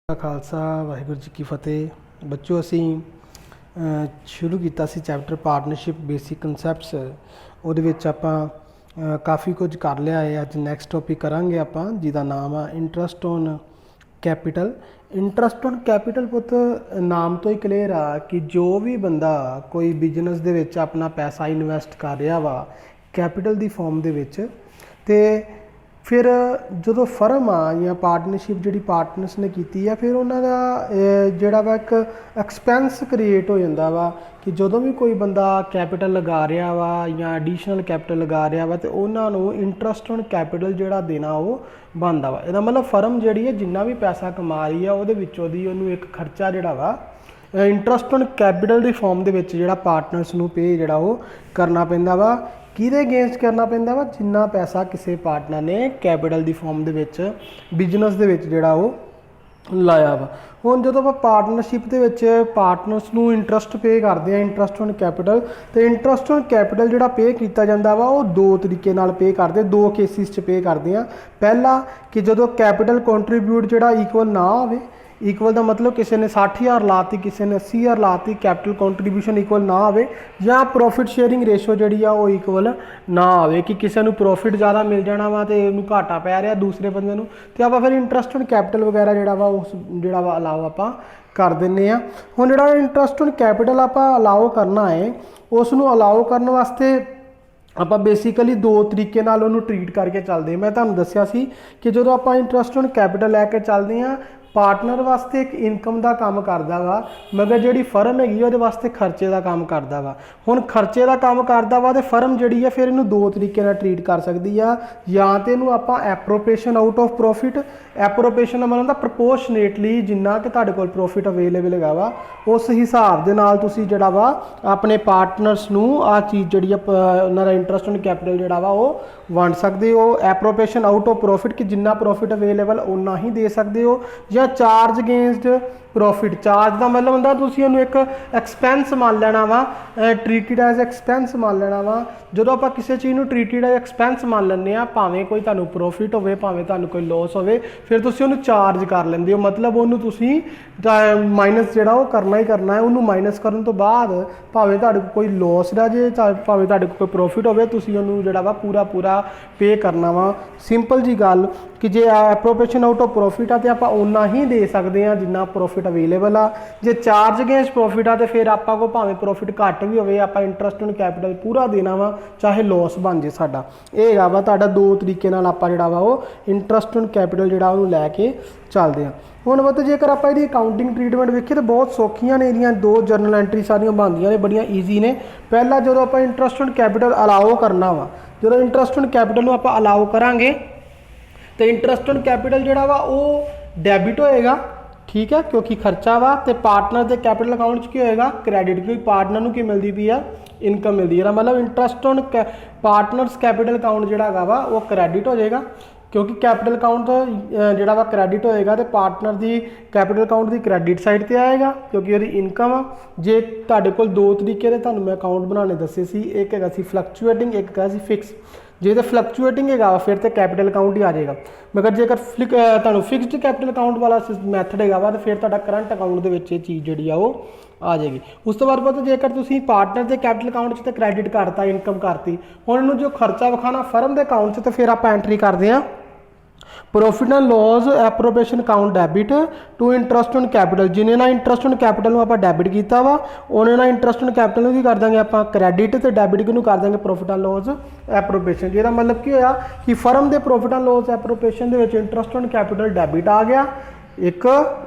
खालसा वाहिगुरू जी की फतेह। बच्चों असी शुरू किया चैप्टर पार्टनरशिप बेसिक कंसैप्ट्स वो काफ़ी कुछ कर लिया है। अज नैक्सट टॉपिक करांगे आप जिसका नाम है interest on capital. Interest on capital पुत नाम तो ही क्लीयर आ कि जो भी बंदा कोई बिजनेस दे विच अपना पैसा इन्वैसट कर रहा वा कैपिटल की फॉर्म दे विच ते फिर जो फर्म आ या पार्टनरशिप जी पार्टनर्स ने की है फिर उन्होंने जोड़ा वा एक एक्सपेंस क्रिएट हो जाता वा कि जो भी कोई बंदा कैपिटल लगा रहा वा या एडिशनल कैपिटल लगा रहा वा तो उन्होंने इंट्रस्ट ऑन कैपिटल जोड़ा देना वो बनता वा। इसका मतलब फर्म जी है जिन्ना भी पैसा कमा रही है वो एक खर्चा जोड़ा वा इंट्रस्ट ऑन कैपिटल की फॉर्म के जो पार्टनर्स को पे जोड़ा वो करना पैंदा वा। किहदे अगेंस्ट करना पैंदा वा जिन्ना पैसा किसी पार्टनर ने कैपिटल की फॉर्म के बिजनेस के जोड़ा वो लाया वा। हुण जो आप पार्टनरशिप के पार्टनर्स को इंट्रस्ट पे करते हैं इंट्रस्ट ऑन कैपिटल तो इंट्रस्ट ऑन कैपिटल जो पे किया जाता वा वो दो तरीके नाल पे करते दो केसिस च पे करते हैं। पहला कि जो कैपिटल कॉन्ट्रीब्यूट जोड़ा इक्वल ना हो इक्वल का मतलब किसी ने 60,000 लाती किसी ने 80,000 लाती कैपिटल कॉन्ट्रीब्यूशन इक्वल ना आए या प्रॉफिट शेयरिंग रेशो जी इक्वल ना आए कि किसी को प्रॉफिट ज़्यादा मिल जाना वा तो उन्होंने घाटा पै रहा दूसरे बंदे नूं तो आप फिर इंट्रस्ट ऑन कैपिटल वगैरह जोड़ा वा उस जोड़ा वा अलाउ आप कर दें। हुण जो इंट्रस्ट ऑन कैपिटल आप अलाउ करना है उसनूं अलाउ करने वास्ते आप बेसिकली दो तरीके नाल उन्होंने ट्रीट करके चलते। मैं तुहानूं दस्सिया सी कि जो आप इंट्रस्ट ऑन कैपिटल लैके चलते हैं पार्टनर वास्ते एक इनकम का काम करता वा मगर जी फर्म हैगी वो वास्ते खर्चे का काम करता वा। हुण खर्चे का काम करता वा तो फर्म जी है फिर इनू दो तरीके ट्रीट कर सकती है या तो इनू आप appropriation out of profit appropriation मतलब प्रपोर्शनेटली जिन्ना कि तुहाडे कोल प्रॉफिट अवेलेबल है वा उस हिसाब के नाल तुसीं जिहड़ा वा अपने पार्टनर्स नूं आ चीज़ जिहड़ी उन्हां दा इंट्रस्ट ऑन कैपिटल जिहड़ा वा वो वंड सकते हो। एप्रोप्रिएशन आउट ऑफ प्रॉफिट कि जिन्ना प्रॉफिट अवेलेबल उन्ना ही दे सकते हो या चार्ज अगेंस्ट प्रॉफिट चार्ज का मतलब होंदा तुसीं इहनूं एक एक्सपेंस मान लेना वा ट्रीटिड एज एक्सपेंस मान लेना वा। जो आप किसी चीज़ को ट्रीटिड एज एक्सपेंस मान लें भावें कोई तुहानूं प्रॉफिट होवे भावें तुहानूं कोई लॉस होवे फिर तुसीं उहनूं चार्ज कर लेंदे हो मतलब उहनूं तुसीं माइनस जिहड़ा वो करना ही करना है। उहनूं माइनस करन तो बाद भावें तुहाडे कोई लॉस रह जाए भावें तुहाडे कोई प्रॉफिट होवे तुसीं उहनूं जिहड़ा वा पूरा पूरा पे करना वा। सिंपल जी गल कि जे एप्रोप्रिएशन आउट ऑफ प्रॉफिट आ तो आप उन्ना ही दे सकते हैं जिन्ना प्रॉफिट अवेलेबल आ। जे चार्ज अगेंस्ट प्रॉफिट आ तो फिर आप भावें प्रॉफिट घट भी होवे आप इंट्रस्ट ऑन कैपिटल पूरा देना वा चाहे लॉस बन जाए साडा। यह वा तुहाडा दो तरीके नाल आप जिहड़ा वा वो इंट्रस्ट ऑन कैपिटल जिहड़ा उहनूं लैके चलते हैं। हुण मतलब जेकर आप इहदी अकाउंटिंग ट्रीटमेंट वेखीए तो बहुत सौखियां ने इहदियां दो जर्नल एंट्री सारियां बनदियां ने बड़ियां ईजी ने। पहला जो आप इंट्रस्ट ऑन कैपिटल अलाउ करना वा जो इंट्रस्ट ऑन कैपिटल नूं आप अलाउ करांगे तो इंट्रस्ट ऑन कैपिटल जोड़ा वा वो डेबिट होएगा ठीक है क्योंकि खर्चा वा तो पार्टनर के कैपिटल अकाउंट की होएगा क्रेडिट क्योंकि पार्टनर को की मिलती पई है इनकम मिलती है मतलब interest on partners capital account जोड़ा वा वो क्रेडिट हो जाएगा क्योंकि कैपिटल अकाउंट जोड़ा वा क्रेडिट होएगा तो पार्टनर की कैपिटल अकाउंट की क्रेडिट साइड पर आएगा क्योंकि वो इनकम आ। जे तुहाडे कोल दो तरीके ने तुहानूं मैं अकाउंट बनाने दस्से सी एक हैगा सी फ्लक्चुएटिंग एक हैगा सी फिक्स जे तो फ्लक्चुएटिंग है फिर तो कैपिटल अकाउंट ही आ जाएगा मगर जेकर तुहानूं फिक्सड कैपिटल अकाउंट वाला मैथड है तो फिर तुहाडा करंट अकाउंट के विच चीज़ जी वो आ जाएगी। उस तो बाद पता जेकर तुसीं पार्टनर के कैपिटल अकाउंट तो क्रेडिट करता इनकम करती हुण इहनूं जो खर्चा विखाना फर्म के अकाउंट तो फिर आप एंट्री करते हैं profit and loss appropriation account debit to interest on capital जिन्हें ना इंट्रस्ट ऑन कैपिटल में आप डेबिट किया वा उन्हें ना इंट्रस्ट ऑन कैपिटल में कर देंगे आप क्रेडिट तो डेबिट किनू कर देंगे प्रॉफिट एंड लॉस एप्रोप्रिएशन जिहदा मतलब की होया कि फर्म के प्रॉफिट एंड लॉस एप्रोप्रिएशन के इंट्रस्ट ऑन कैपिटल डेबिट आ गया एक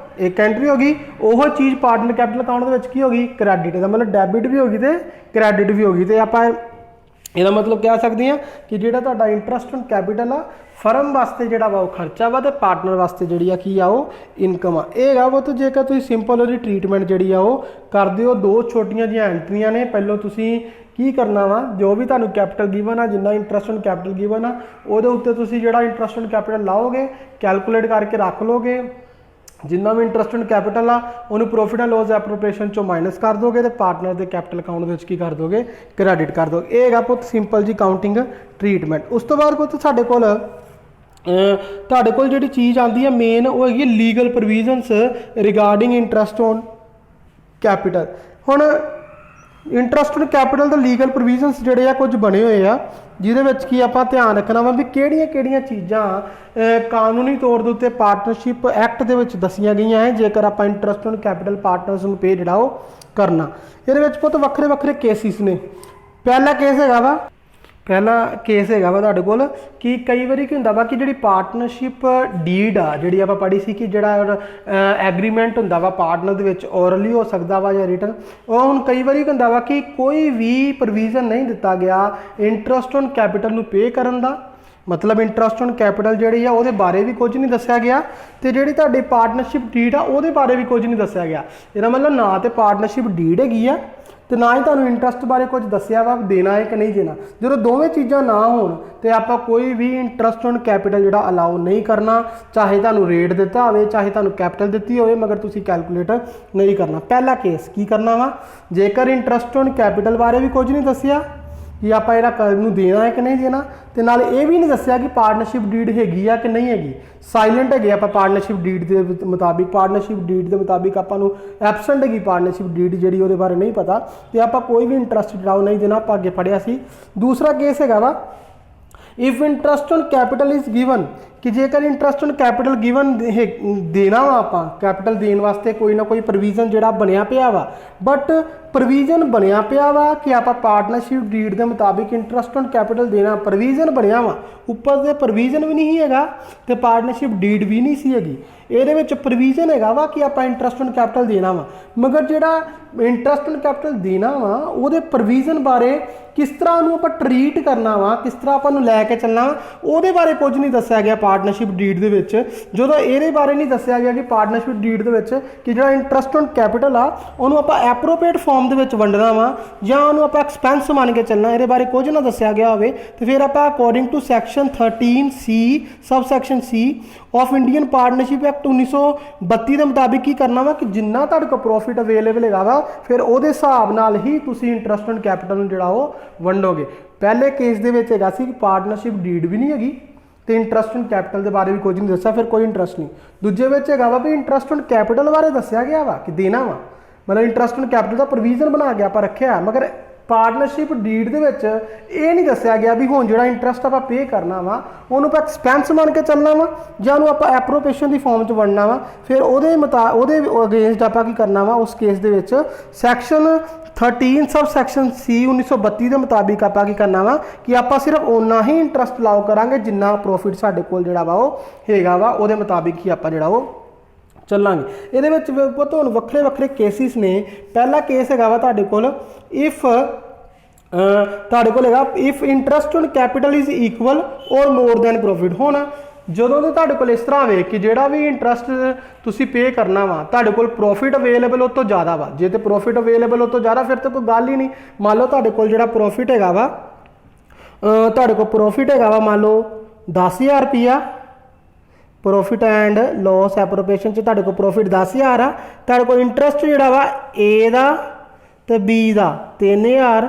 एंट्री होगी वह चीज़ पार्टनर कैपिटल अकाउंट की होगी क्रेडिट का मतलब डेबिट भी होगी तो क्रेडिट भी होगी तो आप ਇਹਦਾ मतलब कह सकते हैं कि ਜਿਹੜਾ ਤੁਹਾਡਾ इंट्रस्ट ऑन कैपिटल आ फर्म वास्ते ਜਿਹੜਾ ਵਾ ਉਹ ਖਰਚਾ ਵਾ ਤੇ ਪਾਰਟਨਰ ਵਾਸਤੇ ਜਿਹੜੀ ਆ ਕੀ ਆ ਉਹ ਇਨਕਮ ਆ। ਇਹ ਗਾ ਉਹ ਜੇਕਰ ਤੁਸੀਂ ਸਿੰਪਲ ਉਹਦੀ ਟ੍ਰੀਟਮੈਂਟ ਜਿਹੜੀ ਆ ਉਹ ਕਰਦੇ ਹੋ ਦੋ ਛੋਟੀਆਂ ਜਿਹੀਆਂ ਐਂਟਰੀਆਂ ਨੇ। ਪਹਿਲਾਂ ਤੁਸੀਂ ਕੀ ਕਰਨਾ ਵਾ ਜੋ ਵੀ ਤੁਹਾਨੂੰ ਕੈਪੀਟਲ ਗਿਵਨ ਆ ਜਿੰਨਾ ਇੰਟਰਸਟ ਔਨ ਕੈਪੀਟਲ ਗਿਵਨ ਆ ਉਹਦੇ ਉੱਤੇ ਤੁਸੀਂ ਜਿਹੜਾ ਇੰਟਰਸਟ ਔਨ ਕੈਪੀਟਲ ਲਾਓਗੇ ਕੈਲਕੂਲੇਟ ਕਰਕੇ ਰੱਖ ਲੋਗੇ जिन्ना भी इंट्रस्ट ऑन कैपिटल आ उन्होंने प्रॉफिट एंड लॉस एप्रोप्रिएशन चो माइनस कर दोगे तो पार्टनर के कैपिटल अकाउंट की कर दोगे क्रेडिट कर दोगे। ये है पुत सिंपल जी काउंटिंग ट्रीटमेंट। उस तो बाद पुत साडे कोल ਤੁਹਾਡੇ ਕੋਲ ਜਿਹੜੀ ਚੀਜ਼ ਆਉਂਦੀ ਹੈ ਮੇਨ ਉਹ ਹੈਗੀ legal provisions regarding interest on capital. ਹੁਣ ਇੰਟਰਸਟ ਔਨ ਕੈਪੀਟਲ ਦੇ ਲੀਗਲ ਪ੍ਰੋਵੀਜ਼ਨਸ ਜਿਹੜੇ ਆ ਕੁਝ ਬਣੇ ਹੋਏ ਆ, ਜਿਹਦੇ ਵਿੱਚ ਕੀ ਆਪਾਂ ਧਿਆਨ ਰੱਖਣਾ ਵਾ ਵੀ ਕਿਹੜੀਆਂ ਚੀਜ਼ਾਂ ਕਾਨੂੰਨੀ ਤੌਰ ਦੇ ਉੱਤੇ ਪਾਰਟਨਰਸ਼ਿਪ ਐਕਟ ਦੇ ਵਿੱਚ ਦੱਸੀਆਂ ਗਈਆਂ ਹੈ ਜੇਕਰ ਆਪਾਂ ਇੰਟਰਸਟ ਔਨ ਕੈਪੀਟਲ ਪਾਰਟਨਰਸ ਨੂੰ ਪੇ ਜਿਹੜਾ ਉਹ ਕਰਨਾ। ਇਹਦੇ ਵਿੱਚ ਬਹੁਤ ਵੱਖਰੇ ਕੇਸਿਸ ਨੇ। ਪਹਿਲਾ ਕੇਸ ਹੈਗਾ ਵਾ ਤੁਹਾਡੇ ਕੋਲ ਕਿ ਕਈ ਵਾਰੀ ਕੀ ਹੁੰਦਾ ਵਾ ਕਿ ਜਿਹੜੀ ਪਾਰਟਨਰਸ਼ਿਪ ਡੀਡ ਆ, ਜਿਹੜੀ ਆਪਾਂ ਪੜ੍ਹੀ ਸੀ ਕਿ ਜਿਹੜਾ ਐਗਰੀਮੈਂਟ ਹੁੰਦਾ ਵਾ ਪਾਰਟਨਰ ਦੇ ਵਿੱਚ ਔਰਲੀ ਹੋ ਸਕਦਾ ਵਾ ਜਾਂ ਰਿਟਨ, ਉਹ ਹੁਣ ਕਈ ਵਾਰੀ ਕੀ ਹੁੰਦਾ ਵਾ ਕਿ ਕੋਈ ਵੀ ਪ੍ਰੋਵੀਜ਼ਨ ਨਹੀਂ ਦਿੱਤਾ ਗਿਆ ਇੰਟਰਸਟ ਔਨ ਕੈਪੀਟਲ ਨੂੰ ਪੇ ਕਰਨ ਦਾ। ਮਤਲਬ ਇੰਟਰਸਟ ਔਨ ਕੈਪੀਟਲ ਜਿਹੜੀ ਆ ਉਹਦੇ ਬਾਰੇ ਵੀ ਕੁਝ ਨਹੀਂ ਦੱਸਿਆ ਗਿਆ, ਤੇ ਜਿਹੜੀ ਤੁਹਾਡੀ ਪਾਰਟਨਰਸ਼ਿਪ ਡੀਡ ਆ ਉਹਦੇ ਬਾਰੇ ਵੀ ਕੁਝ ਨਹੀਂ ਦੱਸਿਆ ਗਿਆ। ਇਹਦਾ ਮਤਲਬ ਨਾ ਤੇ ਪਾਰਟਨਰਸ਼ਿਪ ਡੀਡ ਹੈਗੀ ਆ ਤੇ ਨਾ ਹੀ ਤੁਹਾਨੂੰ ਇੰਟਰਸਟ ਬਾਰੇ ਕੁਝ ਦੱਸਿਆ ਵਾ ਦੇਣਾ ਹੈ ਕਿ ਨਹੀਂ ਦੇਣਾ। ਜਦੋਂ ਦੋਵੇਂ ਚੀਜ਼ਾਂ ਨਾ ਹੋਣ ਤੇ ਆਪਾਂ ਕੋਈ ਵੀ ਇੰਟਰਸਟ ਔਨ ਕੈਪੀਟਲ ਜਿਹੜਾ ਅਲਾਉ ਨਹੀਂ ਕਰਨਾ, ਚਾਹੇ ਤੁਹਾਨੂੰ ਰੇਟ ਦਿੱਤਾ ਹੋਵੇ ਚਾਹੇ ਤੁਹਾਨੂੰ ਕੈਪੀਟਲ ਦਿੱਤੀ ਹੋਵੇ, ਮਗਰ ਤੁਸੀਂ ਕੈਲਕੂਲੇਟ ਨਹੀਂ ਕਰਨਾ। ਪਹਿਲਾ ਕੇਸ ਕੀ ਕਰਨਾ ਵਾ, ਜੇਕਰ ਇੰਟਰਸਟ ਔਨ ਕੈਪੀਟਲ ਬਾਰੇ ਵੀ ਕੁਝ ਨਹੀਂ ਦੱਸਿਆ ਕਿ ਆਪਾਂ ਇਹਦਾ ਨੂੰ ਦੇਣਾ ਹੈ ਕਿ ਨਹੀਂ ਦੇਣਾ, ਤੇ ਨਾਲ ਇਹ ਵੀ ਨਹੀਂ ਦੱਸਿਆ ਕਿ ਪਾਰਟਨਰਸ਼ਿਪ ਡੀਡ ਹੈਗੀ ਆ ਕਿ ਨਹੀਂ ਹੈਗੀ, ਸਾਇਲੈਂਟ ਹੈਗੇ ਆਪਾਂ ਪਾਰਟਨਰਸ਼ਿਪ ਡੀਡ ਦੇ ਮੁਤਾਬਿਕ ਆਪਾਂ ਨੂੰ ਐਬਸੈਂਟ ਹੈਗੀ ਪਾਰਟਨਰਸ਼ਿਪ ਡੀਡ ਜਿਹੜੀ, ਉਹਦੇ ਬਾਰੇ ਨਹੀਂ ਪਤਾ, ਤੇ ਆਪਾਂ ਕੋਈ ਵੀ ਇੰਟਰਸਟ ਜਿਹੜਾ ਉਹ ਨਹੀਂ ਦੇਣਾ। ਆਪਾਂ ਅੱਗੇ ਪੜ੍ਹਿਆ ਸੀ। ਦੂਸਰਾ ਕੇਸ ਹੈਗਾ ਵਾ if interest on capital is given, ਕਿ ਜੇਕਰ ਇੰਟਰਸਟ ਔਨ ਕੈਪੀਟਲ ਗਿਵਨ ਦੇਣਾ ਵਾ, ਆਪਾਂ ਕੈਪੀਟਲ ਦੇਣ ਵਾਸਤੇ ਕੋਈ ਨਾ ਕੋਈ ਪ੍ਰੋਵੀਜ਼ਨ ਜਿਹੜਾ ਬਣਿਆ ਪਿਆ ਵਾ, ਬਟ ਪ੍ਰੋਵੀਜ਼ਨ ਬਣਿਆ ਪਿਆ ਵਾ ਕਿ ਆਪਾਂ ਪਾਰਟਨਰਸ਼ਿਪ ਡੀਡ ਦੇ ਮੁਤਾਬਿਕ ਇੰਟਰਸਟ ਔਨ ਕੈਪੀਟਲ ਦੇਣਾ, ਪ੍ਰੋਵੀਜ਼ਨ ਬਣਿਆ ਵਾ, ਉੱਪਰ ਦੇ ਪ੍ਰੋਵੀਜ਼ਨ ਵੀ ਨਹੀਂ ਹੈਗਾ ਤੇ ਪਾਰਟਨਰਸ਼ਿਪ ਡੀਡ ਵੀ ਨਹੀਂ ਸੀ ਹੈਗੀ। ਇਹਦੇ ਵਿੱਚ ਪ੍ਰੋਵੀਜ਼ਨ ਹੈਗਾ ਵਾ ਕਿ ਆਪਾਂ ਇੰਟਰਸਟ ਔਨ ਕੈਪੀਟਲ ਦੇਣਾ ਵਾ, ਮਗਰ ਜਿਹੜਾ ਇੰਟਰਸਟ ਔਨ ਕੈਪੀਟਲ ਦੇਣਾ ਵਾ ਉਹਦੇ ਪ੍ਰੋਵੀਜ਼ਨ ਬਾਰੇ, ਕਿਸ ਤਰ੍ਹਾਂ ਉਹਨੂੰ ਆਪਾਂ ਟਰੀਟ ਕਰਨਾ ਵਾ, ਕਿਸ ਤਰ੍ਹਾਂ ਆਪਾਂ ਨੂੰ ਲੈ ਕੇ ਚੱਲਣਾ ਵਾ, ਉਹਦੇ ਬਾਰੇ ਕੁਝ ਨਹੀਂ ਦੱਸਿਆ ਗਿਆ ਪਾਰਟਨਰਸ਼ਿਪ ਡੀਡ ਦੇ ਵਿੱਚ। ਜਦੋਂ ਇਹਦੇ ਬਾਰੇ ਨਹੀਂ ਦੱਸਿਆ ਗਿਆ ਕਿ ਪਾਰਟਨਰਸ਼ਿਪ ਡੀਡ ਦੇ ਵਿੱਚ ਕਿ ਜਿਹੜਾ ਇੰਟਰਸਟ ਔਨ ਕੈਪੀਟਲ ਆ ਉਹਨੂੰ ਆਪਾਂ ਐਪਰੋਪ੍ਰੀਏਟ ਫਾਰਮ ਦੇ ਵਿੱਚ ਵੰਡਣਾ ਵਾ ਜਾਂ ਉਹਨੂੰ ਆਪਾਂ ਐਕਸਪੈਂਸ ਮੰਨ ਕੇ ਚੱਲਣਾ, ਇਹਦੇ ਬਾਰੇ ਕੁਝ ਨਾ ਦੱਸਿਆ ਗਿਆ ਹੋਵੇ, ਤੇ ਫਿਰ ਆਪਾਂ according to section 13C sub section C of Indian Partnership Act 1932 ਦੇ ਮੁਤਾਬਿਕ ਕੀ ਕਰਨਾ ਵਾ ਕਿ ਜਿੰਨਾ ਤੁਹਾਡੇ ਕੋਲ ਪ੍ਰੋਫਿਟ ਅਵੇਲੇਬਲ ਹੈਗਾ ਵਾ ਫਿਰ ਉਹਦੇ ਹਿਸਾਬ ਨਾਲ ਹੀ ਤੁਸੀਂ ਇੰਟਰਸਟ ਔਨ ਕੈਪੀਟਲ ਨੂੰ ਜਿਹੜਾ ਉਹ ਵੰਡੋਗੇ। ਪਹਿਲੇ ਕੇਸ ਦੇ ਵਿੱਚ ਹੈਗਾ ਸੀ ਕਿ ਪਾਰਟਨਰਸ਼ਿਪ ਡੀਡ ਵੀ ਨਹੀਂ ਹੈਗੀ ਤੇ ਇੰਟਰਸਟ ਔਨ ਕੈਪੀਟਲ ਦੇ ਬਾਰੇ ਵੀ ਕੁਝ ਨਹੀਂ ਦੱਸਿਆ, ਫਿਰ ਕੋਈ ਇੰਟਰਸਟ ਨਹੀਂ। ਦੂਜੇ ਵਿੱਚ ਹੈਗਾ ਵਾ ਵੀ ਇੰਟਰਸਟ ਔਨ ਕੈਪੀਟਲ ਬਾਰੇ ਦੱਸਿਆ ਗਿਆ ਵਾ ਕਿ ਦੇਣਾ ਵਾ, ਮਤਲਬ interest on capital the provision ਬਣਾ ਕੇ ਆਪਾਂ ਰੱਖਿਆ, ਮਗਰ ਪਾਰਟਨਰਸ਼ਿਪ ਡੀਡ ਦੇ ਵਿੱਚ ਇਹ ਨਹੀਂ ਦੱਸਿਆ ਗਿਆ ਵੀ ਹੁਣ ਜਿਹੜਾ ਇੰਟਰਸਟ ਆਪਾਂ ਪੇ ਕਰਨਾ ਵਾ ਉਹਨੂੰ ਆਪਾਂ ਐਕਸਪੈਂਸ ਮੰਨ ਕੇ ਚੱਲਣਾ ਵਾ ਜਾਂ ਉਹਨੂੰ ਆਪਾਂ ਐਪਰੋਪ੍ਰੀਏਸ਼ਨ ਦੀ ਫਾਰਮ 'ਚ ਵੰਡਣਾ ਵਾ। ਫਿਰ ਉਹਦੇ ਅਗੇਂਸਟ ਆਪਾਂ ਕੀ ਕਰਨਾ ਵਾ, ਉਸ ਕੇਸ ਦੇ ਵਿੱਚ ਸੈਕਸ਼ਨ 13 ਸਬ ਸੈਕਸ਼ਨ C 1932 ਦੇ ਮੁਤਾਬਿਕ ਆਪਾਂ ਕੀ ਕਰਨਾ ਵਾ ਕਿ ਆਪਾਂ ਸਿਰਫ ਓਨਾ ਹੀ ਇੰਟਰਸਟ ਲਾਓ ਕਰਾਂਗੇ ਜਿੰਨਾ ਪ੍ਰੋਫਿਟ ਸਾਡੇ ਕੋਲ ਜਿਹੜਾ ਵਾ ਉਹ ਹੈਗਾ ਵਾ, ਉਹਦੇ ਮੁਤਾਬਿਕ ਹੀ ਆਪਾਂ ਜਿਹੜਾ ਉਹ ਚੱਲਾਂਗੇ। ਇਹਦੇ ਵਿੱਚ ਤੁਹਾਨੂੰ ਵੱਖਰੇ ਕੇਸਿਸ ਨੇ। ਪਹਿਲਾ ਕੇਸ ਹੈਗਾ ਵਾ ਤੁਹਾਡੇ ਕੋਲ if if interest on capital is equal ਔਰ ਮੋਰ ਦੈਨ ਪ੍ਰੋਫਿਟ। ਹੁਣ ਜਦੋਂ ਦੇ ਤੁਹਾਡੇ ਕੋਲ ਇਸ ਤਰ੍ਹਾਂ ਹੋਵੇ ਕਿ ਜਿਹੜਾ ਵੀ ਇੰਟਰਸਟ ਤੁਸੀਂ ਪੇ ਕਰਨਾ ਵਾ ਤੁਹਾਡੇ ਕੋਲ ਪ੍ਰੋਫਿਟ ਅਵੇਲੇਬਲ ਉਹ ਤੋਂ ਜ਼ਿਆਦਾ ਵਾ, ਜੇ ਤੇ ਪ੍ਰੋਫਿਟ ਅਵੇਲੇਬਲ ਉਹ ਤੋਂ ਜ਼ਿਆਦਾ ਫਿਰ ਤਾਂ ਕੋਈ ਗੱਲ ਹੀ ਨਹੀਂ। ਮੰਨ ਲਓ ਤੁਹਾਡੇ ਕੋਲ ਜਿਹੜਾ ਪ੍ਰੋਫਿਟ ਹੈਗਾ ਵਾ ਮੰਨ ਲਓ 10,000 ਰੁਪਈਆ, ਪ੍ਰੋਫਿਟ ਐਂਡ ਲੋਸ ਐਪਰੋਪ੍ਰੀਏਸ਼ਨ 'ਚ ਤੁਹਾਡੇ ਕੋਲ ਪ੍ਰੋਫਿਟ 10,000 ਆ, ਤੁਹਾਡੇ ਕੋਲ ਇੰਟਰਸਟ ਜਿਹੜਾ ਵਾ A ਦਾ ਤੇ B ਦਾ 3,000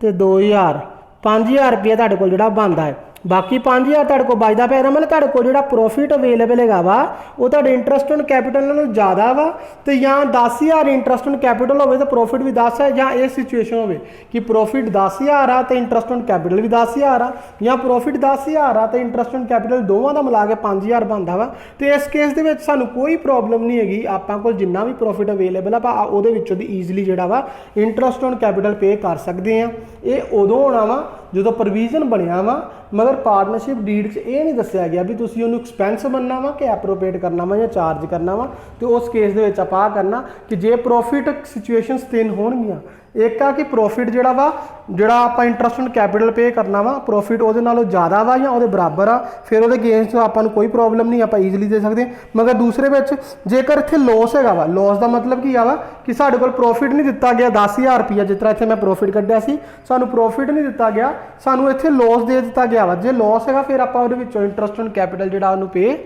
ਤੇ 2,000 5,000 ਰੁਪਇਆ ਤੁਹਾਡੇ ਕੋਲ ਜਿਹੜਾ ਬਣਦਾ ਹੈ। ਬਾਕੀ 5,000 ਤੁਹਾਡੇ ਕੋਲ ਬਚਦਾ ਪਿਆ, ਮਤਲਬ ਤੁਹਾਡੇ ਕੋਲ ਜਿਹੜਾ ਪ੍ਰੋਫਿਟ ਅਵੇਲੇਬਲ ਹੈਗਾ ਵਾ ਉਹ ਤੁਹਾਡੇ ਇੰਟਰਸਟ ਔਨ ਕੈਪੀਟਲ ਨਾਲੋਂ ਜ਼ਿਆਦਾ ਵਾ, ਤੇ ਜਾਂ 10,000 ਇੰਟਰਸਟ ਔਨ ਕੈਪੀਟਲ ਹੋਵੇ ਤੇ ਪ੍ਰੋਫਿਟ ਵੀ 10 ਹੈ, ਜਾਂ ਇਹ ਸਿਚੁਏਸ਼ਨ ਹੋਵੇ ਕਿ ਪ੍ਰੋਫਿਟ 10,000 ਆ ਤੇ ਇੰਟਰਸਟ ਔਨ ਕੈਪੀਟਲ ਵੀ 10,000 ਆ, ਜਾਂ ਪ੍ਰੋਫਿਟ 10,000 ਆ ਤੇ ਇੰਟਰਸਟ ਔਨ ਕੈਪੀਟਲ ਦੋਵਾਂ ਦਾ ਮਿਲਾ ਕੇ 5,000 ਬਣਦਾ ਵਾ। ਤੇ ਇਸ ਕੇਸ ਦੇ ਵਿੱਚ ਸਾਨੂੰ ਕੋਈ ਪ੍ਰੋਬਲਮ ਨਹੀਂ ਹੈਗੀ, ਆਪਾਂ ਕੋਲ ਜਿੰਨਾ ਵੀ ਪ੍ਰੋਫਿਟ ਅਵੇਲੇਬਲ ਆ ਆਪਾਂ ਉਹਦੇ ਵਿੱਚੋਂ ਦੀ ਈਜ਼ੀਲੀ ਜਿਹੜਾ ਵਾ ਇੰਟਰਸਟ ਔਨ ਕੈਪੀਟਲ ਪੇ ਕਰ ਸਕਦੇ ਹਾਂ। ਇਹ ਉਦੋਂ ਹੋਣਾ ਵਾ ਜਦੋਂ ਪ੍ਰੋਵੀਜ਼ਨ ਬਣਿਆ ਵਾ, ਮਗਰ ਪਾਰਟਨਰਸ਼ਿਪ ਡੀਡ 'ਚ ਇਹ ਨਹੀਂ ਦੱਸਿਆ ਗਿਆ ਵੀ ਤੁਸੀਂ ਉਹਨੂੰ ਐਕਸਪੈਂਸ ਮੰਨਣਾ ਵਾ ਕਿ ਐਪਰੋਪ੍ਰੀਏਟ ਕਰਨਾ ਵਾ ਜਾਂ ਚਾਰਜ ਕਰਨਾ ਵਾ। ਤੇ ਉਸ ਕੇਸ ਦੇ ਵਿੱਚ ਆਪਾਂ ਕਰਨਾ ਕਿ ਜੇ ਪ੍ਰੋਫਿਟ ਸਿਚੁਏਸ਼ਨਸ 3 ਹੋਣਗੀਆਂ, ਇੱਕ ਆ ਕਿ ਪ੍ਰੋਫਿਟ ਜਿਹੜਾ ਆਪਾਂ ਇੰਟਰਸਟ ਔਨ ਕੈਪੀਟਲ ਪੇ ਕਰਨਾ ਵਾ ਪ੍ਰੋਫਿਟ ਉਹਦੇ ਨਾਲੋਂ ਜ਼ਿਆਦਾ ਵਾ ਜਾਂ ਉਹਦੇ ਬਰਾਬਰ ਆ, ਫਿਰ ਉਹਦੇ ਅਗੇਂਸਟ ਆਪਾਂ ਨੂੰ ਕੋਈ ਪ੍ਰੋਬਲਮ ਨਹੀਂ, ਆਪਾਂ ਈਜ਼ੀਲੀ ਦੇ ਸਕਦੇ। ਮਗਰ ਦੂਸਰੇ ਵਿੱਚ ਜੇਕਰ ਇੱਥੇ ਲੋਸ ਹੈਗਾ ਵਾ, ਲੋਸ ਦਾ ਮਤਲਬ ਕੀ ਆ ਵਾ ਕਿ ਸਾਡੇ ਕੋਲ ਪ੍ਰੋਫਿਟ ਨਹੀਂ ਦਿੱਤਾ ਗਿਆ 10,000 ਰੁਪਈਆ, ਜਿਸ ਤਰ੍ਹਾਂ ਇੱਥੇ ਮੈਂ ਪ੍ਰੋਫਿਟ ਕੱਢਿਆ ਸੀ, ਸਾਨੂੰ ਪ੍ਰੋਫਿਟ ਨਹੀਂ ਦਿੱਤਾ ਗਿਆ, ਸਾਨੂੰ ਇੱਥੇ ਲੋਸ ਦੇ ਦਿੱਤਾ ਗਿਆ ਵਾ। ਜੇ ਲੋਸ ਹੈਗਾ ਫਿਰ ਆਪਾਂ ਉਹਦੇ ਵਿੱਚੋਂ ਇੰਟਰਸਟ ਔਨ ਕੈਪੀਟਲ ਜਿਹੜਾ ਉਹਨੂੰ ਪੇ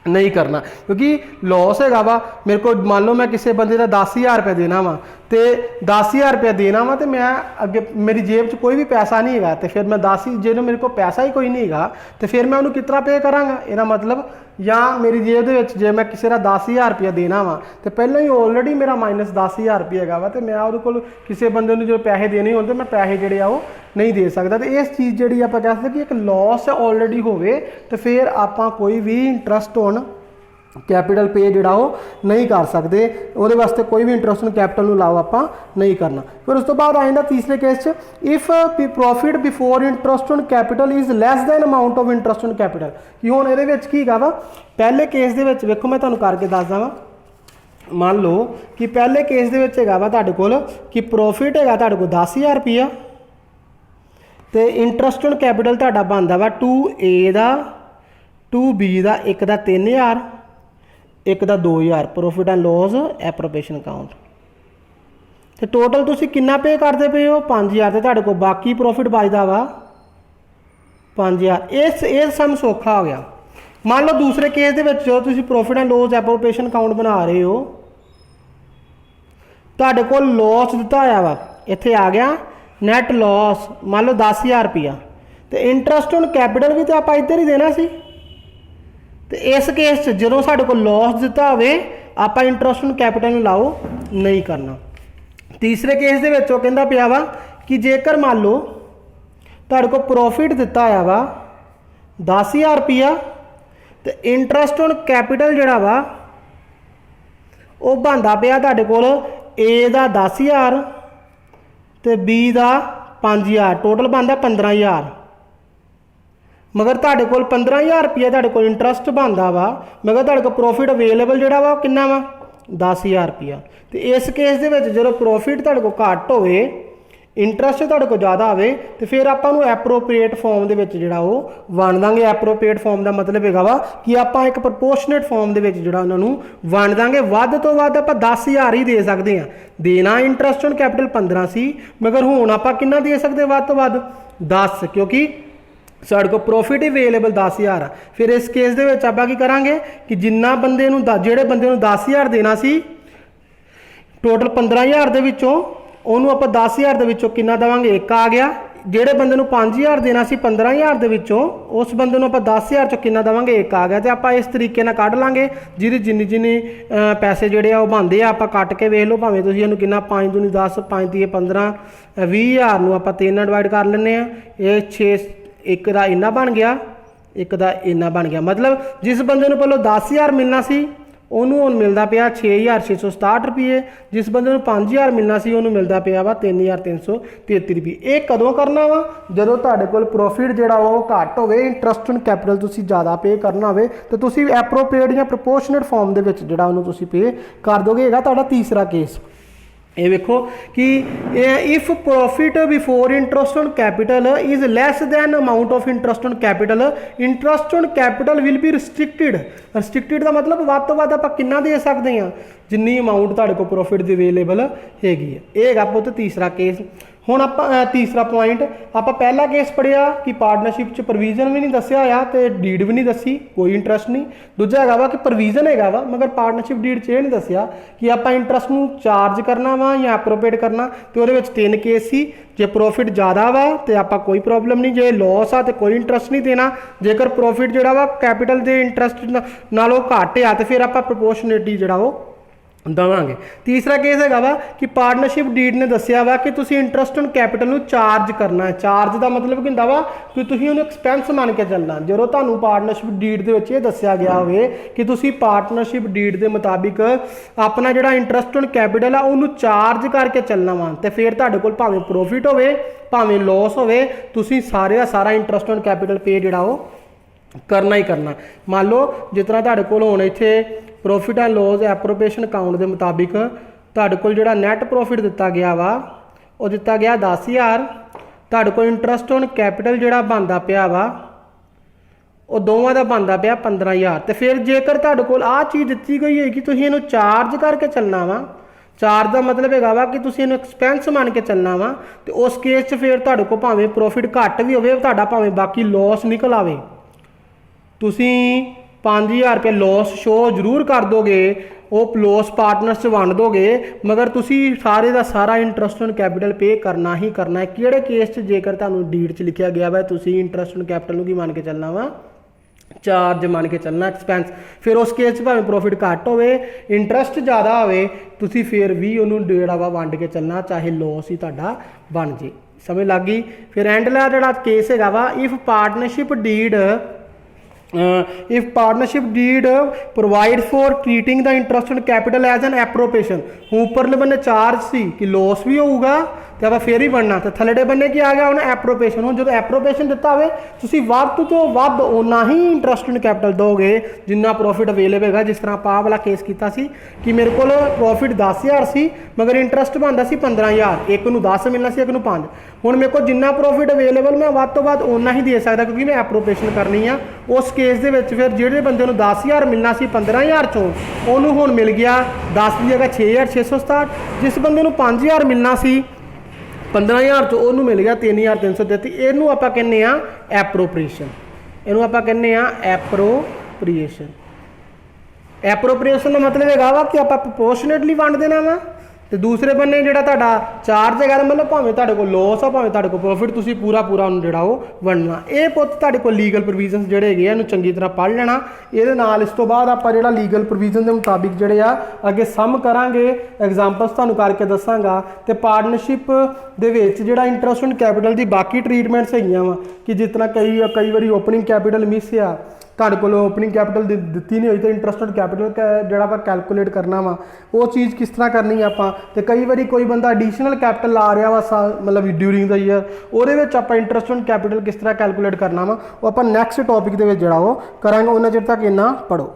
नहीं करना, क्योंकि लॉस है वा मेरे को मान लो मैं किसी बंदे का 10,000 रुपया देना वा तो 10,000 रुपया देना वा तो मैं अगे मेरी जेब च कोई भी पैसा नहीं है तो फिर मैं 10 जो मेरे को पैसा ही कोई नहीं है तो फिर मैं उन्होंने कितना पे कराँगा, यह मतलब या मेरी जेब के जे मैं किसी का 10,000 रुपया देना वा तो पहले ही ऑलरेडी मेरा माइनस 10,000 रुपया है वा तो मैं वो को किसी बंदे जो पैसे देने होते मैं पैसे जोड़े वो नहीं दे सकता। तो इस चीज़ जी आप कह सकते कि एक लॉस ऑलरेडी होवे तो फिर आप कोई भी इंटरस्ट ऑन कैपिटल पे जोड़ा वो नहीं कर सकते, वो वास्ते कोई भी इंटरस्ट ऑन कैपिटल लाओ आप नहीं करना। फिर उस तो बाद आ जाता तीसरे case if profit before interest on capital is less than amount of interest on capital कि हुण इहदे विच की वा पहले केस दे विच वेखो मैं तुहानूं करके दसदा वा। मान लो कि पहले केस दे विच हैगा वा तुहाडे कोल कि प्रॉफिट हैगा तुहाडे कोल 10,000 रुपया तो इंटरस्ट ऑन कैपिटल तुहाडा बनदा वा 2A दा 2B दा एक दा 3,000 एक दा 2,000 profit and loss appropriation account तो टोटल तुसीं कितना पे करते पे हो 5,000 तो तुहाडे कोल बाकी प्रॉफिट बचदा वा 5,000। इस सम सौखा हो गया। मान लो दूसरे केस दे विच जो तुसीं profit and loss appropriation account बना रहे हो तुहाडे कोल लॉस दिता होया वा इत्थे आ गया नैट लॉस मान लो 10,000 रुपया तो इंटरस्ट ऑन कैपिटल भी तो आप इधर ही देना सी तो इस केस जो साढ़े को लॉस दिता हो आप इंटरस्ट ऑन कैपिटल लाओ नहीं करना। तीसरे केस दे विच कहंदा पिया वा कि जेकर मान लो तुहाडे को प्रॉफिट दिता होया वा 10,000 रुपया तो इंटरस्ट ऑन कैपिटल जिहड़ा वा वो बनदा पिया तुहाडे कोल A दा 10,000 तो B दा 5,000 टोटल बनता 15,000 मगर तुहाडे कोल 15,000 रुपया तुहाडे कोल इंटरस्ट बनता वा मगर तुहाडे कोल प्रॉफिट अवेलेबल जिहड़ा वा कितना वा 10,000 रुपया। तो इस केस दे विच जो प्रॉफिट तुहाडे कोल घट होवे इंटरस्ट तुहाडे कोल ज़्यादा आवे तो फिर आपां नूं एप्रोप्रिएट फॉर्म दे विच जिहड़ा वो वंड दांगे। एप्रोप्रिएट फॉर्म का मतलब हैगा वा कि आपां एक प्रपोर्शनेट फॉर्म दे विच जिहड़ा उन्हां नूं वंड दांगे। वध तो वध आपां 10,000 ही दे सकते हैं, देना इंटरस्ट ऑन कैपिटल 15 सी मगर हुण आपां कितना दे सकते वध तो वध 10 क्योंकि साढ़े को प्रॉफिट ही अवेलेबल 10,000 आ। फिर इस केस दे विच आपां की करांगे कि जिन्ना बंदे नूं जिहड़े बंदे नूं 10,000 देना सी टोटल 15,000 दे विचों ਉਹਨੂੰ ਆਪਾਂ 10,000 ਦੇ ਵਿੱਚੋਂ ਕਿੰਨਾ ਦੇਵਾਂਗੇ 1 ਆ ਗਿਆ। ਜਿਹੜੇ ਬੰਦੇ ਨੂੰ 5,000 ਦੇਣਾ ਸੀ 15,000 ਦੇ ਵਿੱਚੋਂ ਉਸ ਬੰਦੇ ਨੂੰ ਆਪਾਂ 10,000 ਚੋਂ ਕਿੰਨਾ ਦੇਵਾਂਗੇ 1 ਆ ਗਿਆ। ਤੇ ਆਪਾਂ ਇਸ ਤਰੀਕੇ ਨਾਲ ਕੱਢ ਲਾਂਗੇ ਜਿਹਦੀ ਜਿੰਨੀ ਪੈਸੇ ਜਿਹੜੇ ਆ ਉਹ ਬਣਦੇ ਆ ਆਪਾਂ ਕੱਟ ਕੇ ਵੇਖ ਲਓ ਭਾਵੇਂ ਤੁਸੀਂ ਇਹਨੂੰ ਕਿੰਨਾ 5 ਦੂਣੀ 10 5 ਤੀਏ 15 20,000 ਨੂੰ ਆਪਾਂ 3 ਨਾਲ ਡਿਵਾਈਡ ਕਰ ਲੈਂਦੇ ਆ ਇਹ 6 ਇੱਕ ਦਾ ਇੰਨਾ ਬਣ ਗਿਆ ਇੱਕ ਦਾ ਇੰਨਾ ਬਣ ਗਿਆ। ਮਤਲਬ ਜਿਸ ਬੰਦੇ ਨੂੰ ਪਹਿਲਾਂ 10,000 ਮਿਲਣਾ ਸੀ ਉਹਨੂੰ ਹੁਣ ਮਿਲਦਾ ਪਿਆ 6,667 ਰੁਪਏ, ਜਿਸ ਬੰਦੇ ਨੂੰ 5,000 ਮਿਲਣਾ ਸੀ ਉਹਨੂੰ ਮਿਲਦਾ ਪਿਆ ਵਾ 3,333 ਰੁਪਏ। ਇਹ ਕਦੋਂ ਕਰਨਾ ਵਾ ਜਦੋਂ ਤੁਹਾਡੇ ਕੋਲ ਪ੍ਰੋਫਿਟ ਜਿਹੜਾ ਉਹ ਘੱਟ ਹੋਵੇ ਇੰਟਰਸਟ ਔਨ ਕੈਪੀਟਲ ਤੁਸੀਂ ਜ਼ਿਆਦਾ ਪੇ ਕਰਨਾ ਹੋਵੇ ਤੇ ਤੁਸੀਂ ਐਪਰੋਪ੍ਰੀਏਟ ਜਾਂ ਪ੍ਰੋਪੋਰਸ਼ਨੇਟ ਫਾਰਮ ਦੇ ਵਿੱਚ ਜਿਹੜਾ ਉਹਨੂੰ ਤੁਸੀਂ ਪੇ ਕਰ ਦੋਗੇ। ਹੈਗਾ ਤੁਹਾਡਾ ਤੀਸਰਾ ਕੇਸ। ये देखो कि if profit before interest on capital is less than amount of interest on capital interest on capital will be restricted. Restricted का मतलब वध तो वध आप कितना दे सकते हैं जिन्नी अमाउंट तुहाडे कोल प्रॉफिट दी अवेलेबल हैगी है। ये हैगा पुੱਤ तीसरा केस। ਹੁਣ ਆਪਾਂ तीसरा पॉइंट ਆਪਾਂ पहला केस पढ़िया कि पार्टनरशिप च प्रोविजन भी नहीं दसिया होया तो डीड भी नहीं दसी कोई इंटरस्ट नहीं। दूजा हैगा वा कि प्रोविजन हैगा वा मगर पार्टनरशिप डीड च ये नहीं दसिया कि आप इंटरस्ट नूं चार्ज करना वा या एप्रोप्रिएट करना। तो वो 3 केस सी जे प्रॉफिट ज़्यादा वा तो आप कोई प्रॉब्लम नहीं, जे लॉस आ तो कोई इंटरस्ट नहीं देना, जेकर प्रॉफिट जोड़ा वा कैपिटल के इंटरस्ट नालों घट आ तो फिर आप प्रोपोर्शनेटली जोड़ा वो देवांगे। तीसरा केस हैगा वा कि पार्टनरशिप डीड ने दसिया वा कि तुसी इंटरस्ट ऑन कैपिटल नूं चार्ज करना है। चार्ज का मतलब की हुंदा वा कि तुसी उहनूं एक्सपेंस मान के चलना। जो तुहानूं पार्टनरशिप डीड दे विच ये दसिया गया होवे कि तुसी पार्टनरशिप डीड के मुताबिक अपना जिहड़ा इंटरस्ट ऑन कैपिटल आ उहनूं चार्ज करके चलना वा ते फिर तुहाडे कोल भावें प्रॉफिट होवे भावें लॉस होवे तुसी सारे दा सारा इंटरस्ट ऑन कैपिटल पे जिहड़ा वो करना ही करना। मान लो जिस तरह तुहाडे कोल हुण इत्थे profit and loss appropriation account के मुताबिक तुहाडे कोल जिहड़ा नैट प्रॉफिट दिता गया वा वो दिता गया 10,000। तुहाडे कोल इंटरस्ट ऑन कैपिटल जिहड़ा बनदा पिया वा वो दोवां दा बनदा पिया 15,000। तो फिर जेकर तुहाडे कोल आ चीज़ दित्ती गई है कि तुसीं इहनूं चार्ज करके चलना वा, चार्ज का मतलब हैगा वा कि तुसीं इहनूं एक्सपेंस मान के चलना वा तो उस केस च फिर तुहाडे कोल भावें प्रॉफिट घट भी होवे तुहाडा भावें बाकी लॉस निकल आवे तुसीं 5000 रुपये लॉस शो जरूर कर दोगे, वो लॉस पार्टनर्स च वंड दोगे, मगर तुसी सारे का सारा इंटरस्ट ऑन कैपिटल पे करना ही करना है। किहड़े केस च जेकर तुहानूं डीड च लिखिया गया वा तुसी इंटरस्ट ऑन कैपिटल की मान के चलना वा, चार्ज मान के चलना एक्सपेंस, फिर उस केस भावें प्रॉफिट घट होवे इंटरस्ट ज़्यादा होवे तुसी फिर भी उन्होंने जेड़ा वा वंड के चलना, चाहे लॉस ही तुहाडा बन जे। समझ लग गई। फिर एंडला जिहड़ा केस हैगा वा if partnership deed provide for treating the interest on capital as an appropriation. उपरले बन्ने चार्ज सी कि लॉस भी होगा तो आप फिर ही बनना, तो थल्ले बन्ने की आ गया उन्हें एप्रोप्रिएशन। हुण जो एप्रोप्रिएशन दिता होवे तुसीं वध तो वध उन्ना ही इंटरस्ट ऑन कैपिटल दोगे जिन्ना प्रॉफिट अवेलेबल है। जिस तरह आप आह वाला केस किया सी कि मेरे को प्रॉफिट 10,000 सी मगर इंटरस्ट बनता सी 15,000, एक नूं 10 मिलना सी, एक नूं 5। हुण मेरे को जिन्ना प्रॉफिट अवेलेबल मैं वध तो वध उन्ना ही दे सकदा क्योंकि मैं एप्रोप्रिएशन करनी आ। उस केस दे विच फिर जिहड़े बंदे नूं 10,000 मिलना सी 15,000 चों उहनूं हुण मिल गया 10 की जगह 6,667। जिस बंदे नूं 5,000 मिलना सी 15,000 चों उहनूं मिल गया 3,333। इहनूं आपां कहने आ एप्रोप्रिएशन, इहनूं आपां कहने आ एप्रोप्रिएशन। एप्रोप्रिएशन का मतलब हैगा वा कि आपां प्रोपोर्शनेटली वंड देना वा, तो दूसरे बन्ने जिहड़ा तुहाडा चार्ज हैगा मतलब भावें तुहाडे कोल लॉस आ भावें तुहाडे कोल प्रॉफिट तुसीं पूरा उन्हें जिहड़ा वो वंडना। ये पुੱਤ तुहाडे कोल लीगल प्रोविजनस जिहड़े हैगे इहनूं चंगी तरह पढ़ लेना। ਇਹਦੇ ਨਾਲ इस तो बाद आपां जिहड़ा लीगल प्रोविजन के मुताबिक जिहड़े आ अगे सम करांगे, एग्जांपल्स तुहानूं करके दसांगा। ते पार्टनरशिप दे विच जिहड़ा इंटरस्ट ऑन कैपिटल दी बाकी ट्रीटमेंट्स हैगियां वा कि जितना कई वारी ओपनिंग कैपिटल मिस आ, तुहाडे कोल ओपनिंग कैपिटल दित्ती नहीं हुई तो इंटरस्ट ऑन कैपिटल जिहड़ा वा कैलकुलेट करना वा, वो चीज़ किस तरह करनी आपां। ते कई बारी कोई बंदा एडिशनल कैपिटल ला रहा वा मतलब ड्यूरिंग द ईयर, ਉਹਦੇ ਵਿੱਚ ਆਪਾਂ इंटरस्ट ऑन कैपिटल किस तरह कैलकुलेट करना वा वो ਆਪਾਂ नैक्सट टॉपिक ਦੇ ਵਿੱਚ ਜਿਹੜਾ ਉਹ ਕਰਾਂਗੇ। ਉਹਨਾਂ ਚਿਰ ਤੱਕ ਇੰਨਾ ਪੜੋ।